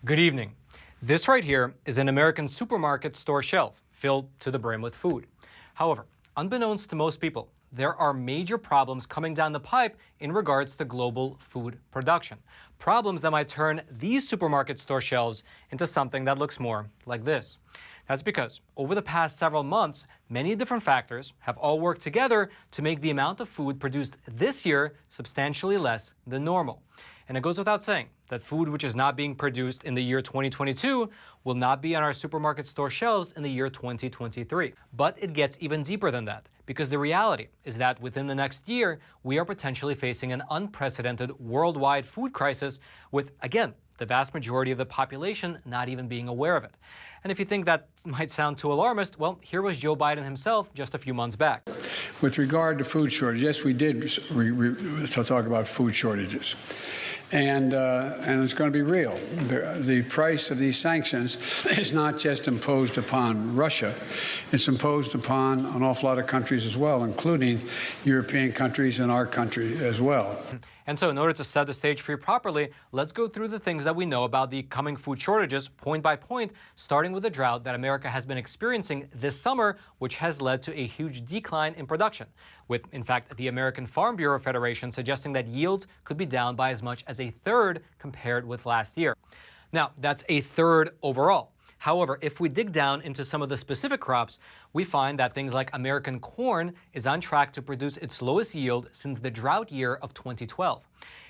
Good evening. This right here is an American supermarket store shelf filled to the brim with food. However, unbeknownst to most people, there are major problems coming down the pipe in regards to global food production. Problems that might turn these supermarket store shelves into something that looks more like this. That's because over the past several months, many different factors have all worked together to make the amount of food produced this year substantially less than normal. And it goes without saying that food which is not being produced in the year 2022 will not be on our supermarket store shelves in the year 2023. But it gets even deeper than that, because the reality is that within the next year, we are potentially facing an unprecedented worldwide food crisis with, again, the vast majority of the population not even being aware of it. And if you think that might sound too alarmist, well, here was Joe Biden himself just a few months back. With regard to food shortage, yes, we did talk about food shortages. And it's going to be real. The price of these sanctions is not just imposed upon Russia. It's imposed upon an awful lot of countries as well, including European countries and our country as well. And so in order to set the stage for you properly, let's go through the things that we know about the coming food shortages point by point, starting with the drought that America has been experiencing this summer, which has led to a huge decline in production, with, in fact, the American Farm Bureau Federation suggesting that yields could be down by as much as a third compared with last year. Now, that's a third overall. However, if we dig down into some of the specific crops, we find that things like American corn is on track to produce its lowest yield since the drought year of 2012.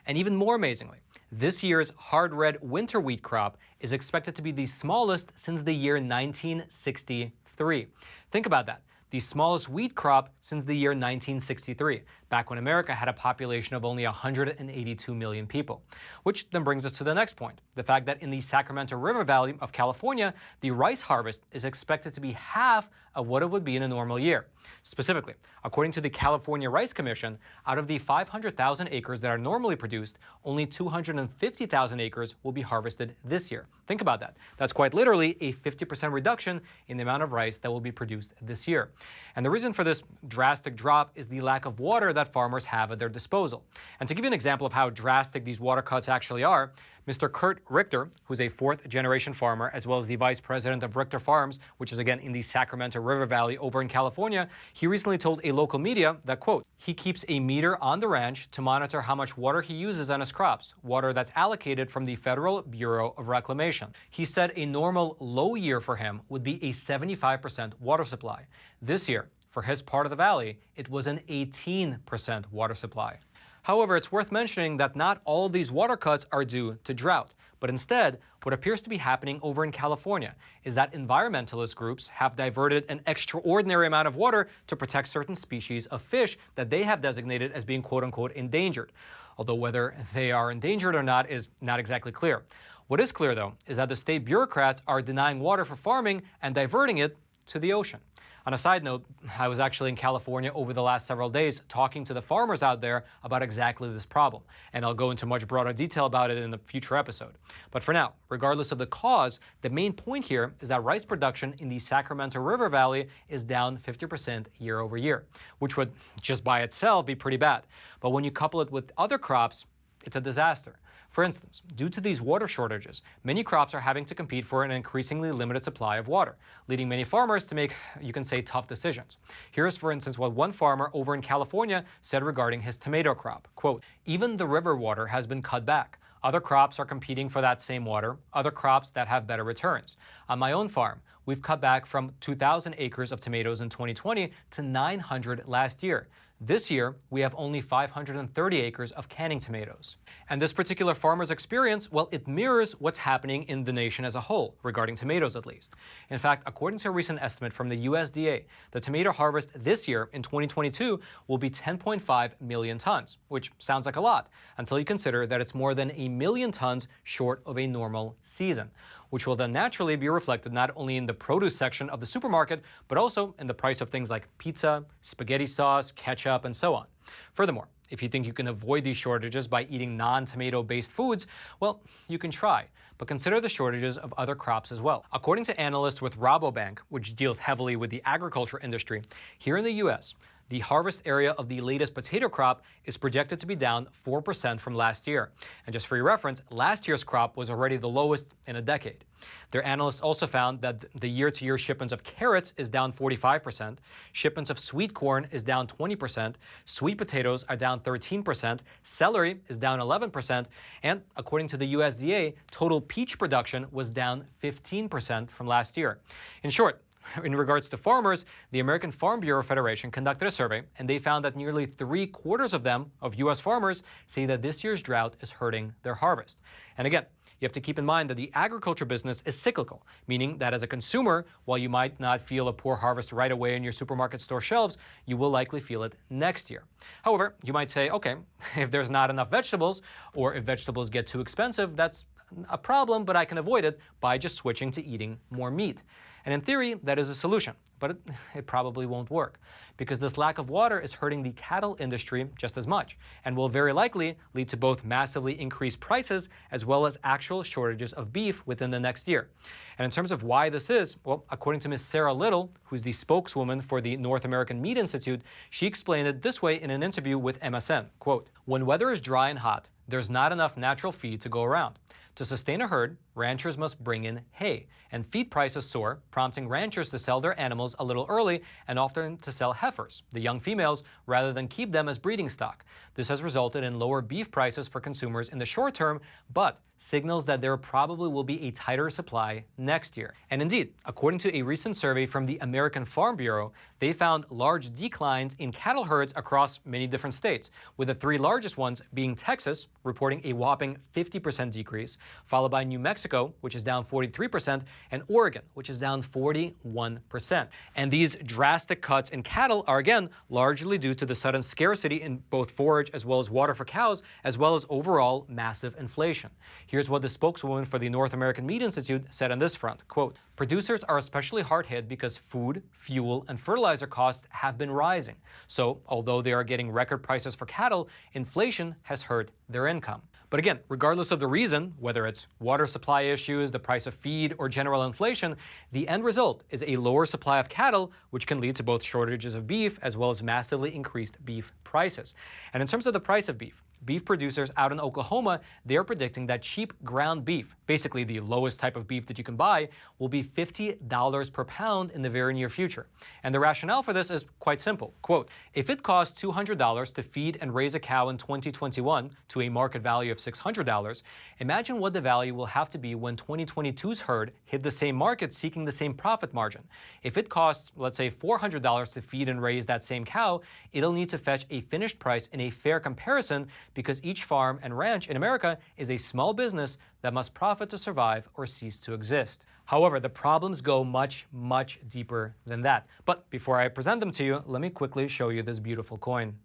And even more amazingly, this year's hard red winter wheat crop is expected to be the smallest since the year 1963. Think about that. The smallest wheat crop since the year 1963, back when America had a population of only 182 million people. Which then brings us to the next point, the fact that in the Sacramento River Valley of California, the rice harvest is expected to be half of what it would be in a normal year. Specifically, according to the California Rice Commission, out of the 500,000 acres that are normally produced, only 250,000 acres will be harvested this year. Think about that. That's quite literally a 50% reduction in the amount of rice that will be produced this year. And the reason for this drastic drop is the lack of water that farmers have at their disposal. And to give you an example of how drastic these water cuts actually are, Mr. Kurt Richter, who's a fourth-generation farmer, as well as the vice president of Richter Farms, which is again in the Sacramento River Valley over in California, he recently told a local media that, quote, he keeps a meter on the ranch to monitor how much water he uses on his crops, water that's allocated from the Federal Bureau of Reclamation. He said a normal low year for him would be a 75% water supply. This year, for his part of the valley, it was an 18% water supply. However, it's worth mentioning that not all of these water cuts are due to drought, but instead, what appears to be happening over in California is that environmentalist groups have diverted an extraordinary amount of water to protect certain species of fish that they have designated as being quote-unquote endangered. Although whether they are endangered or not is not exactly clear. What is clear, though, is that the state bureaucrats are denying water for farming and diverting it to the ocean. On a side note, I was actually in California over the last several days talking to the farmers out there about exactly this problem, and I'll go into much broader detail about it in a future episode. But for now, regardless of the cause, the main point here is that rice production in the Sacramento River Valley is down 50% year over year, which would just by itself be pretty bad. But when you couple it with other crops, it's a disaster. For instance, due to these water shortages, many crops are having to compete for an increasingly limited supply of water, leading many farmers to make, you can say, tough decisions. Here's, for instance, what one farmer over in California said regarding his tomato crop. Quote, even the river water has been cut back. Other crops are competing for that same water, other crops that have better returns. On my own farm, we've cut back from 2,000 acres of tomatoes in 2020 to 900 last year. This year, we have only 530 acres of canning tomatoes. And this particular farmer's experience, well, it mirrors what's happening in the nation as a whole, regarding tomatoes at least. In fact, according to a recent estimate from the USDA, the tomato harvest this year in 2022 will be 10.5 million tons, which sounds like a lot, until you consider that it's more than 1 million tons short of a normal season, which will then naturally be reflected not only in the produce section of the supermarket, but also in the price of things like pizza, spaghetti sauce, ketchup, and so on. Furthermore, if you think you can avoid these shortages by eating non-tomato-based foods, well, you can try, but consider the shortages of other crops as well. According to analysts with Rabobank, which deals heavily with the agriculture industry, here in the U.S., the harvest area of the latest potato crop is projected to be down 4% from last year. And just for your reference, last year's crop was already the lowest in a decade. Their analysts also found that the year-to-year shipments of carrots is down 45%, shipments of sweet corn is down 20%, sweet potatoes are down 13%, celery is down 11%, and according to the USDA, total peach production was down 15% from last year. In short, in regards to farmers, the American Farm Bureau Federation conducted a survey, and they found that nearly 3/4 of them, of U.S. farmers, say that this year's drought is hurting their harvest. And again, you have to keep in mind that the agriculture business is cyclical, meaning that as a consumer, while you might not feel a poor harvest right away in your supermarket store shelves, you will likely feel it next year. However, you might say, okay, if there's not enough vegetables, or if vegetables get too expensive, that's a problem, but I can avoid it by just switching to eating more meat. And in theory, that is a solution, but it probably won't work, because this lack of water is hurting the cattle industry just as much, and will very likely lead to both massively increased prices as well as actual shortages of beef within the next year. And in terms of why this is, well, according to Ms. Sarah Little, who's the spokeswoman for the North American Meat Institute, she explained it this way in an interview with MSN, quote, "When weather is dry and hot, there's not enough natural feed to go around. To sustain a herd, ranchers must bring in hay, and feed prices soar, prompting ranchers to sell their animals a little early and often to sell heifers, the young females, rather than keep them as breeding stock. This has resulted in lower beef prices for consumers in the short term, but signals that there probably will be a tighter supply next year." And indeed, according to a recent survey from the American Farm Bureau, they found large declines in cattle herds across many different states, with the 3 largest ones being Texas, reporting a whopping 50% decrease, followed by New Mexico, which is down 43%, and Oregon, which is down 41%. And these drastic cuts in cattle are, again, largely due to the sudden scarcity in both forage as well as water for cows, as well as overall massive inflation. Here's what the spokeswoman for the North American Meat Institute said on this front, quote, "Producers are especially hard hit because food, fuel, and fertilizer costs have been rising. So, although they are getting record prices for cattle, inflation has hurt their income." But again, regardless of the reason, whether it's water supply issues, the price of feed, or general inflation, the end result is a lower supply of cattle, which can lead to both shortages of beef as well as massively increased beef prices. And in terms of the price of beef producers out in Oklahoma, they are predicting that cheap ground beef, basically the lowest type of beef that you can buy, will be $50 per pound in the very near future. And the rationale for this is quite simple. Quote, "If it costs $200 to feed and raise a cow in 2021 to a market value of $600, imagine what the value will have to be when 2022's herd hit the same market seeking the same profit margin. If it costs, let's say, $400 to feed and raise that same cow, it'll need to fetch a finished price in a fair comparison, because each farm and ranch in America is a small business that must profit to survive or cease to exist." However, the problems go much, much deeper than that. But before I present them to you, let me quickly show you this beautiful coin.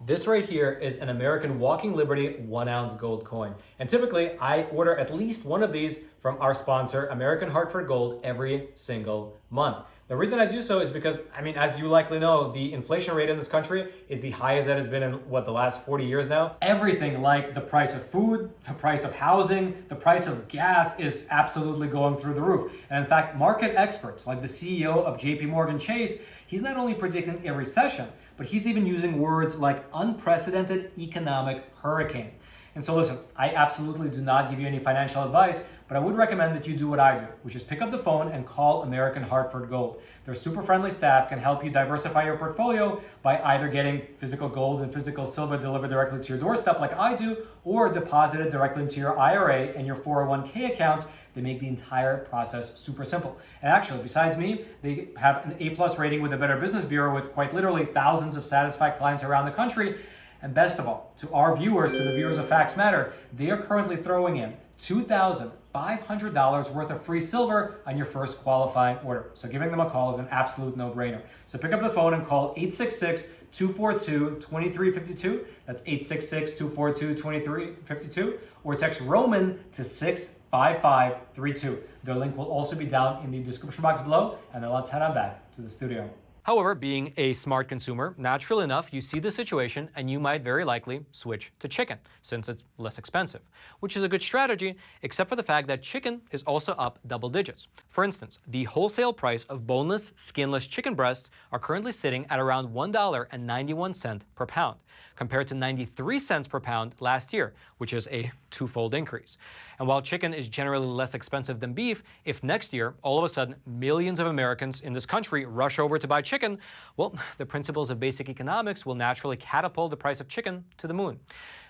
This right here is an American Walking Liberty 1-ounce gold coin. And typically, I order at least one of these from our sponsor, American Hartford Gold, every single month. The reason I do so is because, as you likely know, the inflation rate in this country is the highest that has been in, the last 40 years now. Everything like the price of food, the price of housing, the price of gas is absolutely going through the roof. And in fact, market experts like the CEO of JP Morgan Chase, he's not only predicting a recession, but he's even using words like unprecedented economic hurricane. And so listen, I absolutely do not give you any financial advice, but I would recommend that you do what I do, which is pick up the phone and call American Hartford Gold. Their super friendly staff can help you diversify your portfolio by either getting physical gold and physical silver delivered directly to your doorstep like I do, or deposited directly into your IRA and your 401k accounts. They make the entire process super simple. And actually, besides me, they have an A+ rating with the Better Business Bureau with quite literally thousands of satisfied clients around the country. And best of all, to our viewers, to the viewers of Facts Matter, they are currently throwing in $2,500 worth of free silver on your first qualifying order. So giving them a call is an absolute no-brainer. So pick up the phone and call 866-242-2352. That's 866-242-2352. Or text Roman to 65532. Their link will also be down in the description box below. And then let's head on back to the studio. However, being a smart consumer, naturally enough, you see the situation and you might very likely switch to chicken since it's less expensive, which is a good strategy, except for the fact that chicken is also up double digits. For instance, the wholesale price of boneless, skinless chicken breasts are currently sitting at around $1.91 per pound, compared to 93 cents per pound last year, which is a twofold increase. And while chicken is generally less expensive than beef, if next year, all of a sudden, millions of Americans in this country rush over to buy chicken, well, the principles of basic economics will naturally catapult the price of chicken to the moon.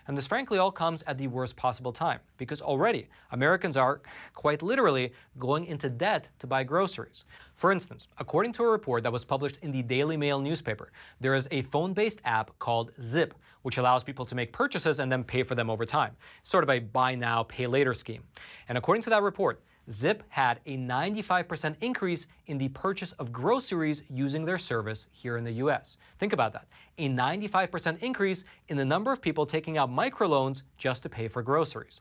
And this frankly all comes at the worst possible time, because already Americans are, quite literally, going into debt to buy groceries. For instance, according to a report that was published in the Daily Mail newspaper, there is a phone-based app called Zip, which allows people to make purchases and then pay for them over time. Sort of a buy now, pay later scheme. And according to that report, Zip had a 95% increase in the purchase of groceries using their service here in the US. Think about that. A 95% increase in the number of people taking out microloans just to pay for groceries.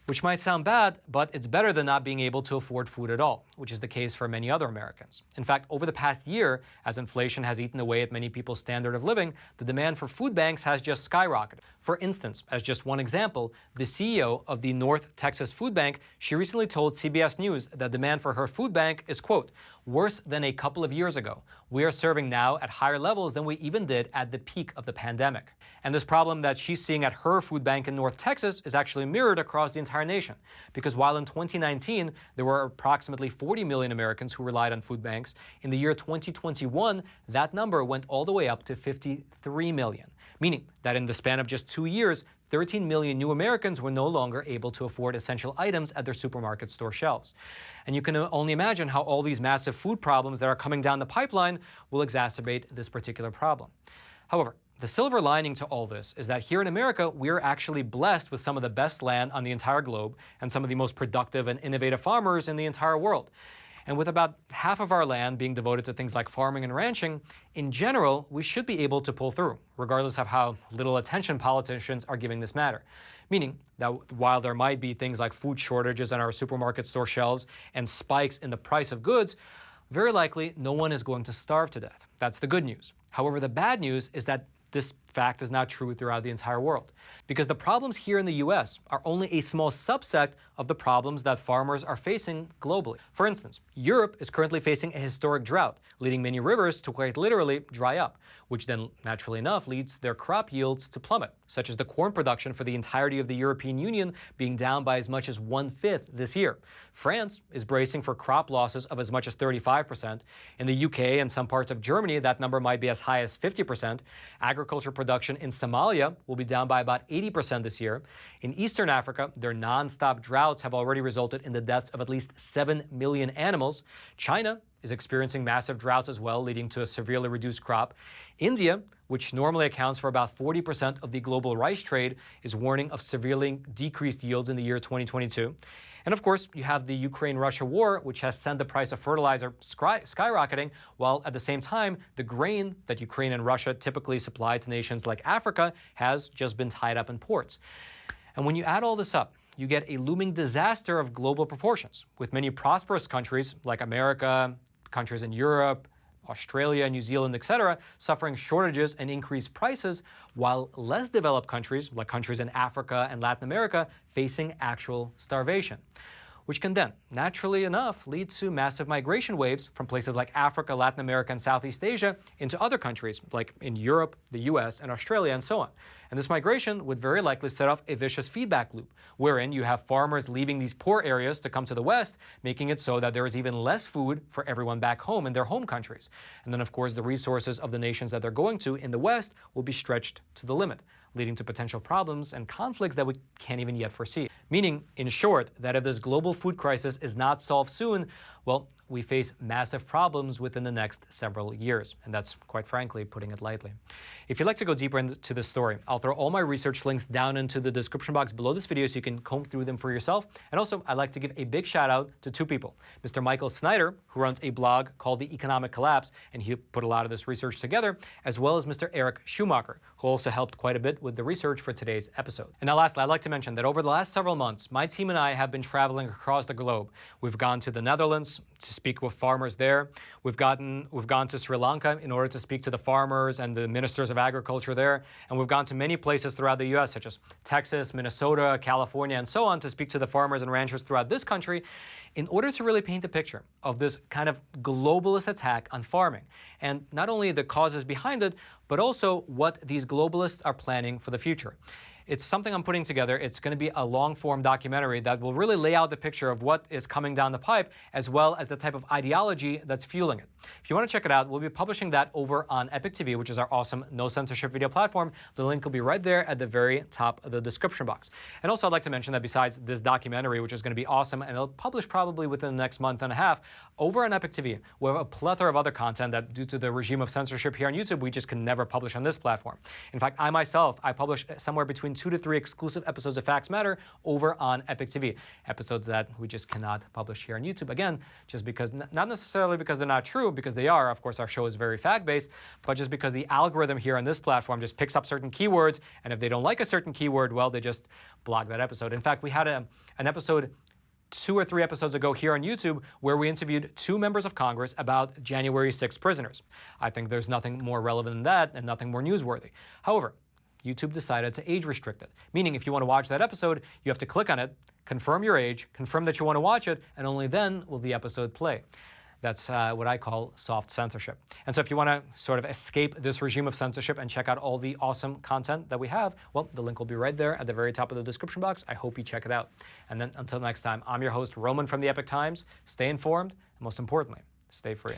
Which might sound bad, but it's better than not being able to afford food at all, which is the case for many other Americans. In fact, over the past year, as inflation has eaten away at many people's standard of living, the demand for food banks has just skyrocketed. For instance, as just one example, the CEO of the North Texas Food Bank, she recently told CBS News that demand for her food bank is, quote, worse than a couple of years ago. We are serving now at higher levels than we even did at the peak of the pandemic. And this problem that she's seeing at her food bank in North Texas is actually mirrored across the entire nation. Because while in 2019, there were approximately 40 million Americans who relied on food banks, in the year 2021, that number went all the way up to 53 million. Meaning that in the span of just 2 years, 13 million new Americans were no longer able to afford essential items at their supermarket store shelves. And you can only imagine how all these massive food problems that are coming down the pipeline will exacerbate this particular problem. However, the silver lining to all this is that here in America, we're actually blessed with some of the best land on the entire globe and some of the most productive and innovative farmers in the entire world. And with about half of our land being devoted to things like farming and ranching, in general, we should be able to pull through, regardless of how little attention politicians are giving this matter. Meaning that while there might be things like food shortages on our supermarket store shelves and spikes in the price of goods, very likely no one is going to starve to death. That's the good news. However, the bad news is that this fact is not true throughout the entire world, because the problems here in the US are only a small subset of the problems that farmers are facing globally. For instance, Europe is currently facing a historic drought, leading many rivers to quite literally dry up, which then naturally enough leads their crop yields to plummet, such as the corn production for the entirety of the European Union being down by as much as 1/5 this year. France is bracing for crop losses of as much as 35%. In the UK and some parts of Germany, that number might be as high as 50%. Agriculture production in Somalia will be down by about 80% this year. In Eastern Africa, their non-stop droughts have already resulted in the deaths of at least 7 million animals. China is experiencing massive droughts as well, leading to a severely reduced crop. India, which normally accounts for about 40% of the global rice trade, is warning of severely decreased yields in the year 2022. And of course, you have the Ukraine-Russia war, which has sent the price of fertilizer skyrocketing, while at the same time, the grain that Ukraine and Russia typically supply to nations like Africa has just been tied up in ports. And when you add all this up, you get a looming disaster of global proportions, with many prosperous countries like America, countries in Europe, Australia, New Zealand, etc., suffering shortages and increased prices, while less developed countries, like countries in Africa and Latin America, facing actual starvation, which can then, naturally enough, lead to massive migration waves from places like Africa, Latin America, and Southeast Asia into other countries, like in Europe, the US, and Australia, and so on. And this migration would very likely set off a vicious feedback loop, wherein you have farmers leaving these poor areas to come to the West, making it so that there is even less food for everyone back home in their home countries. And then, of course, the resources of the nations that they're going to in the West will be stretched to the limit, leading to potential problems and conflicts that we can't even yet foresee. Meaning, in short, that if this global food crisis is not solved soon, well, we face massive problems within the next several years. And that's, quite frankly, putting it lightly. If you'd like to go deeper into this story, I'll throw all my research links down into the description box below this video so you can comb through them for yourself. And also, I'd like to give a big shout out to two people. Mr. Michael Snyder, who runs a blog called The Economic Collapse, and he put a lot of this research together, as well as Mr. Eric Schumacher, who also helped quite a bit with the research for today's episode. And now lastly, I'd like to mention that over the last several months, my team and I have been traveling across the globe. We've gone to the Netherlands to speak with farmers there. We've gone to Sri Lanka in order to speak to the farmers and the ministers of agriculture there. And we've gone to many places throughout the U.S., such as Texas, Minnesota, California, and so on, to speak to the farmers and ranchers throughout this country in order to really paint a picture of this kind of globalist attack on farming. And not only the causes behind it, but also what these globalists are planning for the future. It's something I'm putting together. It's going to be a long-form documentary that will really lay out the picture of what is coming down the pipe, as well as the type of ideology that's fueling it. If you want to check it out, we'll be publishing that over on Epoch TV, which is our awesome no-censorship video platform. The link will be right there at the very top of the description box. And also, I'd like to mention that besides this documentary, which is going to be awesome, and it'll publish probably within the next month and a half, over on Epoch TV, we have a plethora of other content that, due to the regime of censorship here on YouTube, we just can never publish on this platform. In fact, I publish somewhere between 2 to 3 exclusive episodes of Facts Matter over on Epoch TV. Episodes that we just cannot publish here on YouTube. Again, just because, not necessarily because they're not true, because they are. Of course, our show is very fact-based, but just because the algorithm here on this platform just picks up certain keywords, and if they don't like a certain keyword, well, they just block that episode. In fact, we had an episode 2 or 3 episodes ago here on YouTube where we interviewed 2 members of Congress about January 6 prisoners. I think there's nothing more relevant than that and nothing more newsworthy. However, YouTube decided to age restrict it, meaning if you want to watch that episode, you have to click on it, confirm your age, confirm that you want to watch it, and only then will the episode play. That's what I call soft censorship. And so if you want to sort of escape this regime of censorship and check out all the awesome content that we have, well, the link will be right there at the very top of the description box. I hope you check it out. And then until next time, I'm your host, Roman from the Epoch Times. Stay informed, and most importantly, stay free.